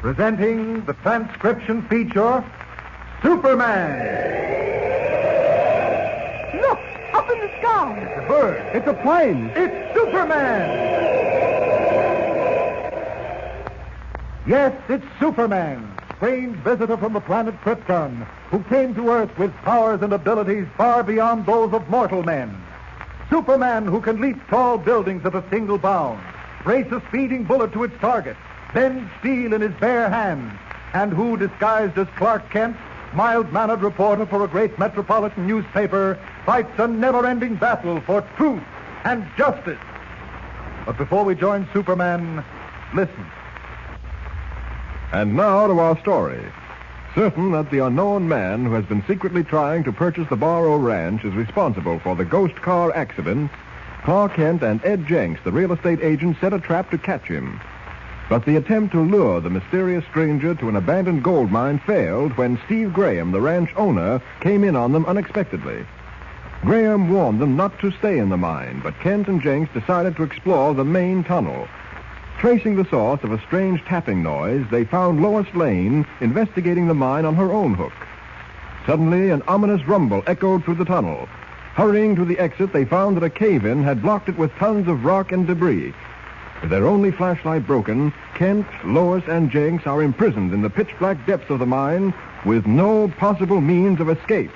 Presenting the transcription feature, Superman. Look, up in the sky. It's a bird. It's a plane. It's Superman. Yes, it's Superman, strange visitor from the planet Krypton, who came to Earth with powers and abilities far beyond those of mortal men. Superman, who can leap tall buildings at a single bound, race a speeding bullet to its target, bend steel in his bare hands, and who, disguised as Clark Kent, mild-mannered reporter for a great metropolitan newspaper, fights a never-ending battle for truth and justice. But before we join Superman, listen. And now to our story. Certain that the unknown man who has been secretly trying to purchase the Barrow Ranch is responsible for the ghost car accident, Clark Kent and Ed Jenks, the real estate agent, set a trap to catch him. But the attempt to lure the mysterious stranger to an abandoned gold mine failed when Steve Graham, the ranch owner, came in on them unexpectedly. Graham warned them not to stay in the mine, but Kent and Jenks decided to explore the main tunnel. Tracing the source of a strange tapping noise, they found Lois Lane investigating the mine on her own hook. Suddenly, an ominous rumble echoed through the tunnel. Hurrying to the exit, they found that a cave-in had blocked it with tons of rock and debris. With their only flashlight broken, Kent, Lois, and Jenks are imprisoned in the pitch-black depths of the mine with no possible means of escape.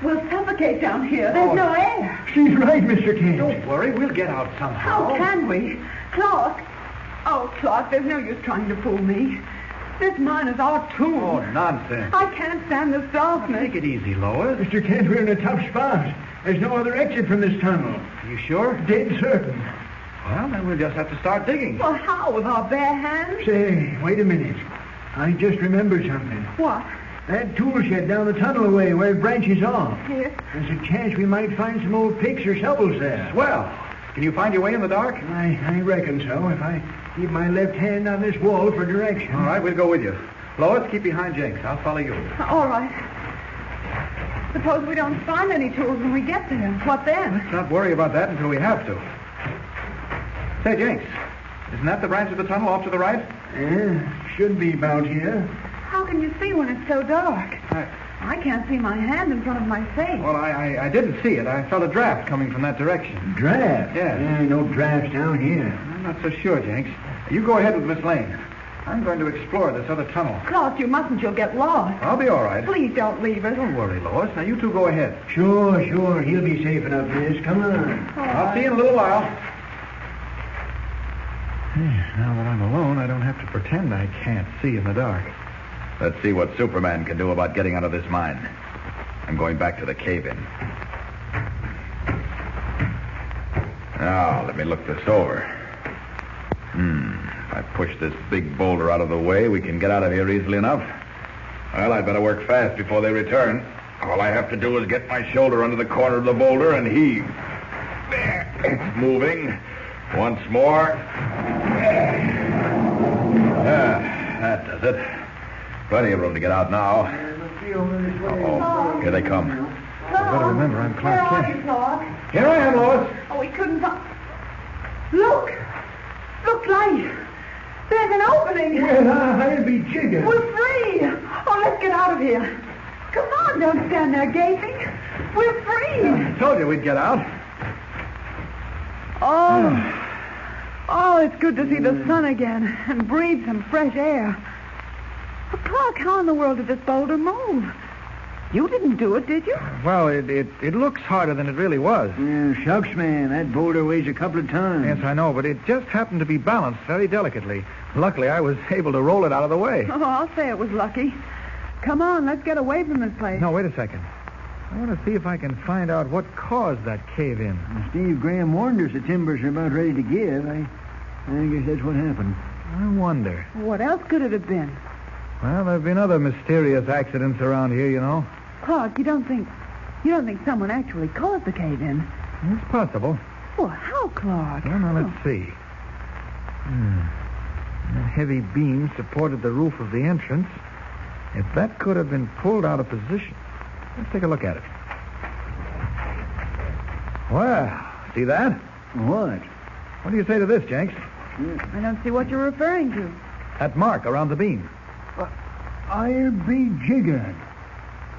We'll suffocate down here. There's no air. She's right, Mr. Kent. Don't worry, we'll get out somehow. How can we? Clark. Oh, Clark, there's no use trying to fool me. This mine is our tomb. Oh, nonsense. I can't stand the darkness. Take it easy, Lois. Mr. Kent, we're in a tough spot. There's no other exit from this tunnel. You sure? Dead certain. Well, then we'll just have to start digging. Well, how? With our bare hands? Say, wait a minute. I just remembered something. What? That tool shed down the tunnel away where it branches off. Yes. There's a chance we might find some old picks or shovels there. Swell. Can you find your way in the dark? I reckon so, if I keep my left hand on this wall for direction. All right, we'll go with you. Lois, keep behind Jenks. I'll follow you. All right. Suppose we don't find any tools when we get there. What then? Let's not worry about that until we have to. Say, Jenks, isn't that the branch of the tunnel off to the right? Yeah, should be about here. How can you see when it's so dark? I can't see my hand in front of my face. Well, I didn't see it. I felt a draft coming from that direction. Draft? Yes. Yeah, no drafts down here. I'm not so sure, Jenks. You go ahead with Miss Lane. I'm going to explore this other tunnel. Clark, you mustn't. You'll get lost. I'll be all right. Please don't leave us. Don't worry, Lois. Now, you two go ahead. Sure. He'll be safe enough, Miss. Come on. I'll see you in a little while. Now that I'm alone, I don't have to pretend I can't see in the dark. Let's see what Superman can do about getting out of this mine. I'm going back to the cave-in. Now, let me look this over. If I push this big boulder out of the way, we can get out of here easily enough. Well, I'd better work fast before they return. All I have to do is get my shoulder under the corner of the boulder and heave. There, it's moving. Once more. That does it. Plenty of room to get out now. Uh-oh. Here they come. I better remember I'm Clark Where Kent. are you, Clark? Here I am, Lois. Oh, we couldn't find... Look! Look, light! There's an opening! Well, I'll be jiggered. We're free! Oh, let's get out of here. Come on, don't stand there gaping. We're free! I told you we'd get out. Oh, it's good to see the sun again and breathe some fresh air. But Clark, how in the world did this boulder move? You didn't do it, did you? Well, it looks harder than it really was. Yeah, shucks, man. That boulder weighs a couple of tons. Yes, I know, but it just happened to be balanced very delicately. Luckily, I was able to roll it out of the way. Oh, I'll say it was lucky. Come on, let's get away from this place. No, wait a second. I want to see if I can find out what caused that cave-in. Steve Graham warned us the timbers are about ready to give. I guess that's what happened. I wonder. What else could it have been? Well, there have been other mysterious accidents around here, you know. Clark, you don't think someone actually caused the cave-in? It's possible. Well, how, Clark? Well, now, let's see. That heavy beam supported the roof of the entrance. If that could have been pulled out of position... Let's take a look at it. Well, see that? What? What do you say to this, Jenks? I don't see what you're referring to. That mark around the beam. I'll be jiggered.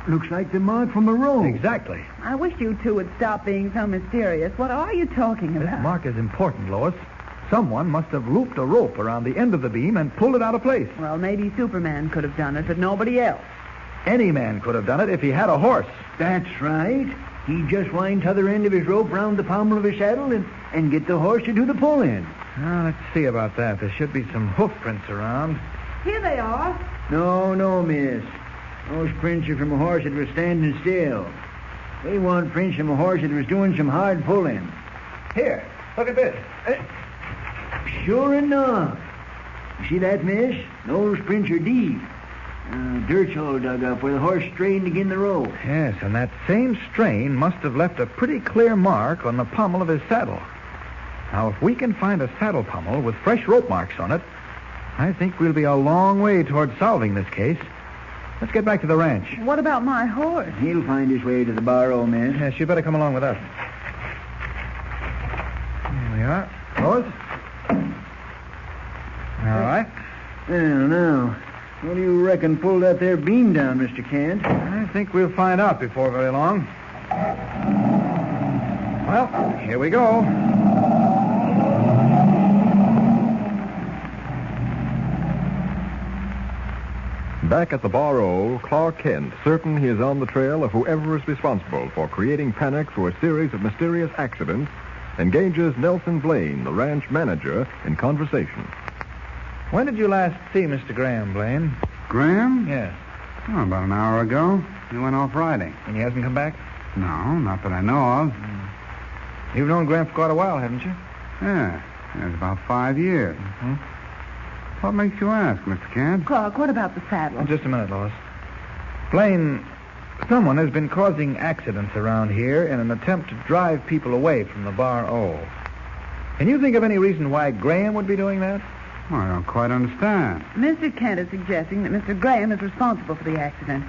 Looks like the mark from a rope. Exactly. I wish you two would stop being so mysterious. What are you talking This about? mark is important, Lois. Someone must have looped a rope around the end of the beam and pulled it out of place. Well, maybe Superman could have done it, but nobody else. Any man could have done it if he had a horse. That's right. He just winds the other end of his rope round the pommel of his saddle and get the horse to do the pulling. Now, let's see about that. There should be some hoof prints around. Here they are. No, miss. Those prints are from a horse that was standing still. They want prints from a horse that was doing some hard pulling. Here, look at this. Sure enough. You see that, miss? Those prints are deep. Dirt's all dug up where the horse strained again the rope. Yes, and that same strain must have left a pretty clear mark on the pommel of his saddle. Now, if we can find a saddle pommel with fresh rope marks on it, I think we'll be a long way towards solving this case. Let's get back to the ranch. What about my horse? He'll find his way to the barrow, miss. Yes, you better come along with us. Here we are. Lois? All right. Well, now, what do you reckon pulled that there beam down, Mr. Kent? I think we'll find out before very long. Well, here we go. Back at the Bar-O, Clark Kent, certain he is on the trail of whoever is responsible for creating panic through a series of mysterious accidents, engages Nelson Blaine, the ranch manager, in conversation. When did you last see Mr. Graham, Blaine? Graham? Yes. Oh, about an hour ago. He went off riding. And he hasn't come back? No, not that I know of. You've known Graham for quite a while, haven't you? Yeah, it's about 5 years. Mm-hmm. What makes you ask, Mr. Kent? Clark, what about the saddle? Just a minute, Lois. Blaine, someone has been causing accidents around here in an attempt to drive people away from the Bar-O. Can you think of any reason why Graham would be doing that? Well, I don't quite understand. Mr. Kent is suggesting that Mr. Graham is responsible for the accident.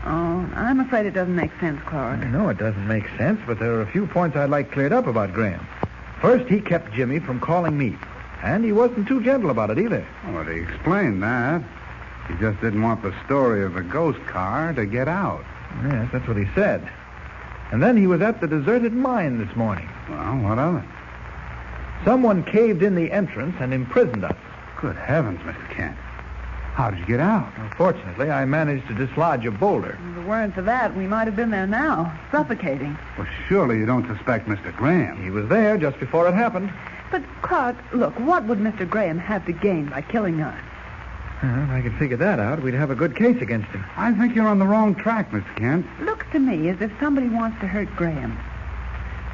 Oh, I'm afraid it doesn't make sense, Clark. I know it doesn't make sense, but there are a few points I'd like cleared up about Graham. First, he kept Jimmy from calling me, and he wasn't too gentle about it either. Well, he explained that. He just didn't want the story of the ghost car to get out. Yes, that's what he said. And then he was at the deserted mine this morning. Well, what of it? Someone caved in the entrance and imprisoned us. Good heavens, Mr. Kent. How did you get out? Fortunately, I managed to dislodge a boulder. If it weren't for that, we might have been there now, suffocating. Well, surely you don't suspect Mr. Graham. He was there just before it happened. But, Clark, look, what would Mr. Graham have to gain by killing us? Well, if I could figure that out, we'd have a good case against him. I think you're on the wrong track, Mr. Kent. Looks to me as if somebody wants to hurt Graham.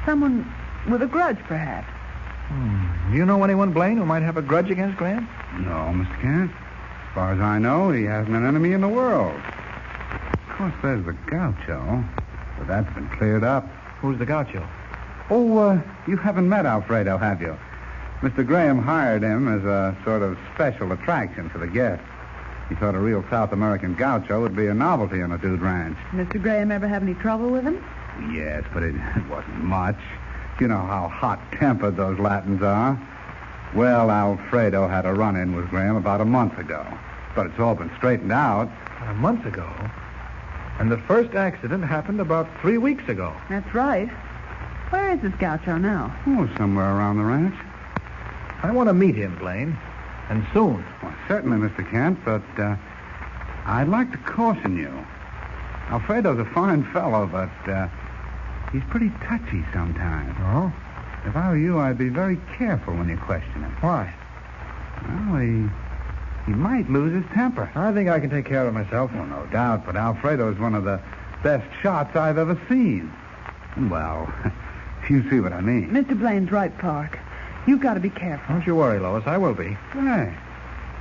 Someone with a grudge, perhaps. Do you know anyone, Blaine, who might have a grudge against Graham? No, Mr. Kent. As far as I know, he hasn't an enemy in the world. Of course, there's the gaucho, but that's been cleared up. Who's the gaucho? Oh, you haven't met Alfredo, have you? Mr. Graham hired him as a sort of special attraction for the guests. He thought a real South American gaucho would be a novelty on a dude ranch. Mr. Graham ever have any trouble with him? Yes, but it wasn't much. You know how hot-tempered those Latins are. Well, Alfredo had a run-in with Graham about a month ago. But it's all been straightened out. A month ago? And the first accident happened about 3 weeks ago. That's right. Where is this gaucho now? Oh, somewhere around the ranch. I want to meet him, Blaine. And soon. Well, certainly, Mr. Kent, but I'd like to caution you. Alfredo's a fine fellow, but he's pretty touchy sometimes. Oh? If I were you, I'd be very careful when you question him. Why? Well, he might lose his temper. I think I can take care of myself. Well, no doubt, but Alfredo's one of the best shots I've ever seen. Well, you see what I mean. Mr. Blaine's right, Clark. You've got to be careful. Don't you worry, Lois. I will be. Hey,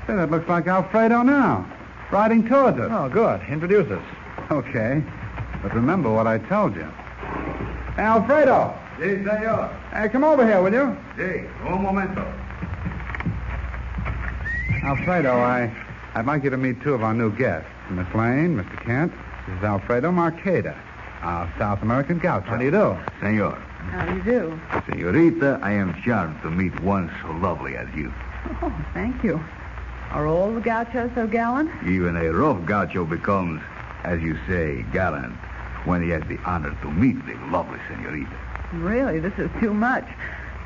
that looks like Alfredo now, riding towards us. Oh, good. Introduce us. Okay, but remember what I told you. Alfredo! Si, senor. Hey, come over here, will you? Si, un momento. Alfredo, I'd like you to meet two of our new guests. Miss Lane, Mr. Kent. This is Alfredo Marqueda, our South American gaucho. How do you do? Senor. How do you do? Senorita, I am charmed to meet one so lovely as you. Oh, thank you. Are all the gauchos so gallant? Even a rough gaucho becomes, as you say, gallant when he has the honor to meet the lovely senorita. Really, this is too much.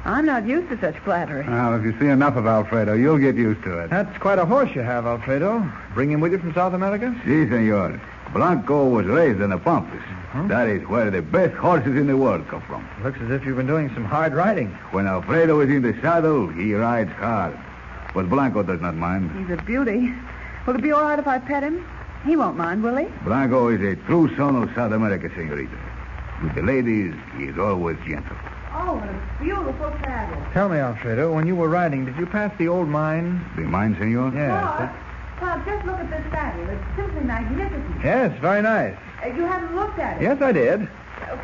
I'm not used to such flattery. Well, if you see enough of Alfredo, you'll get used to it. That's quite a horse you have, Alfredo. Bring him with you from South America? Si, senor. Blanco was raised in the Pampas. That is where the best horses in the world come from. Looks as if you've been doing some hard riding. When Alfredo is in the saddle, he rides hard. But Blanco does not mind. He's a beauty. Will it be all right if I pet him? He won't mind, will he? Blanco is a true son of South America, senorita. With the ladies, he is always gentle. Oh, what a beautiful saddle. Tell me, Alfredo, when you were riding, did you pass the old mine? The mine, senor? Yes. Bob, just look at this saddle. It's simply magnificent. Yes, very nice. You haven't looked at it. Yes, I did.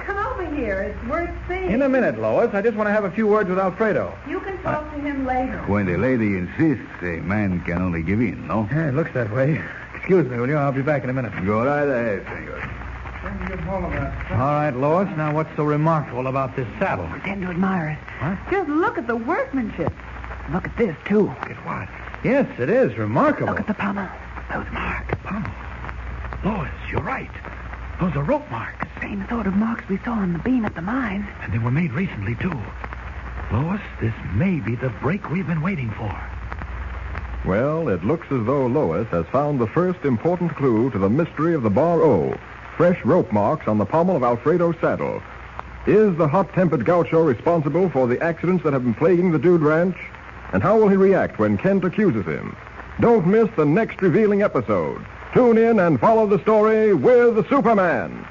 Come over here. It's worth seeing. In a minute, Lois. I just want to have a few words with Alfredo. You can talk to him later. When the lady insists, a man can only give in, no? Yeah, it looks that way. Excuse me, will you? I'll be back in a minute. Go right ahead, senor. All right, Lois. Now, what's so remarkable about this saddle? Pretend to admire it. What? Just look at the workmanship. Look at this, too. At what? Yes, it is remarkable. Look at the pommel. Those marks. Pommel. Lois, you're right. Those are rope marks. Same sort of marks we saw on the beam at the mine. And they were made recently, too. Lois, this may be the break we've been waiting for. Well, it looks as though Lois has found the first important clue to the mystery of the Bar O. Fresh rope marks on the pommel of Alfredo's saddle. Is the hot-tempered gaucho responsible for the accidents that have been plaguing the Dude Ranch? And how will he react when Kent accuses him? Don't miss the next revealing episode. Tune in and follow the story with the Superman.